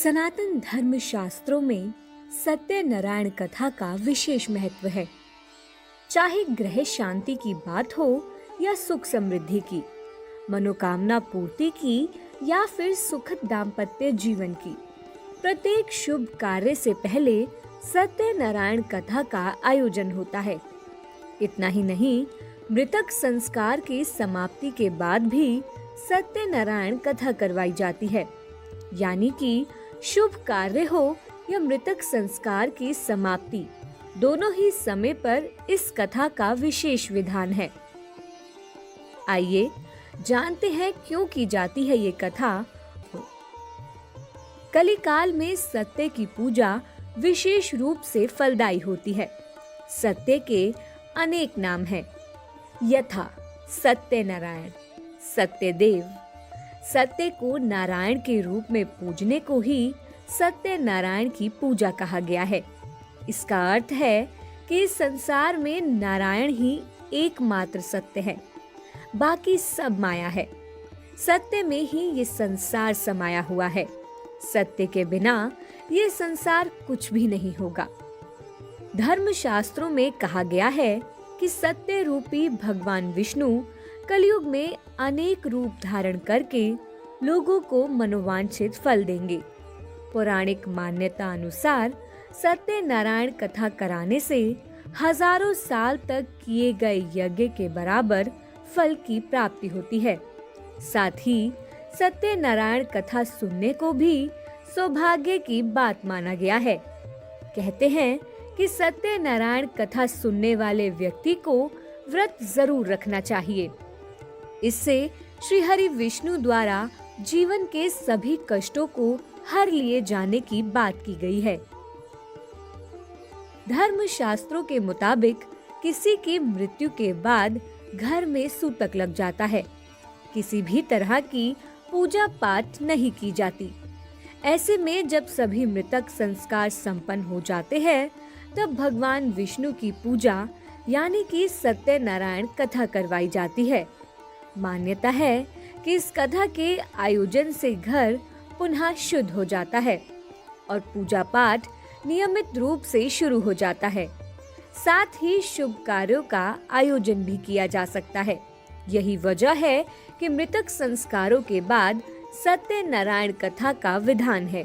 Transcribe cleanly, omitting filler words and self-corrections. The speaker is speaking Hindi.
सनातन धर्म शास्त्रों में सत्यनारायण कथा का विशेष महत्व है। चाहे ग्रह शांति की बात हो या सुख समृद्धि की, मनोकामना पूर्ति की या फिर सुखद दाम्पत्य जीवन की, प्रत्येक शुभ कार्य से पहले सत्यनारायण कथा का आयोजन होता है। इतना ही नहीं, मृतक संस्कार की समाप्ति के बाद भी सत्यनारायण कथा करवाई जाती है। यानी कि शुभ कार्य हो या मृतक संस्कार की समाप्ति, दोनों ही समय पर इस कथा का विशेष विधान है। आइए जानते हैं क्यों की जाती है ये कथा। कलिकाल में सत्य की पूजा विशेष रूप से फलदायी होती है। सत्य के अनेक नाम हैं, यथा सत्यनारायण, सत्यदेव। सत्य को नारायण के रूप में पूजने को ही सत्यनारायण की पूजा कहा गया है। इसका अर्थ है कि इस संसार में नारायण ही एकमात्र सत्य है, बाकी सब माया है। सत्य में ही ये संसार समाया हुआ है। सत्य के बिना ये संसार कुछ भी नहीं होगा। धर्मशास्त्रों में कहा गया है कि सत्य रूपी भगवान विष्णु कलयुग में अनेक रूप धारण करके लोगों को मनोवांछित फल देंगे। पौराणिक मान्यता अनुसार सत्यनारायण कथा कराने से हजारों साल तक किए गए यज्ञ के बराबर फल की प्राप्ति होती है। साथ ही सत्यनारायण कथा सुनने को भी सौभाग्य की बात माना गया है। कहते हैं कि सत्यनारायण कथा सुनने वाले व्यक्ति को व्रत जरूर रखना चाहिए। इससे श्री हरि विष्णु द्वारा जीवन के सभी कष्टों को हर लिए जाने की बात की गई है। धर्म शास्त्रों के मुताबिक किसी की मृत्यु के बाद घर में सूतक लग जाता है। किसी भी तरह की पूजा पाठ नहीं की जाती। ऐसे में जब सभी मृतक संस्कार संपन्न हो जाते हैं, तब भगवान विष्णु की पूजा यानी कि सत्यनारायण कथा करवाई जाती है। मान्यता है कि इस कथा के आयोजन से घर पुनः शुद्ध हो जाता है और पूजा पाठ नियमित रूप से शुरू हो जाता है। साथ ही शुभ कार्यों का आयोजन भी किया जा सकता है। यही वजह है कि मृतक संस्कारों के बाद सत्यनारायण कथा का विधान है।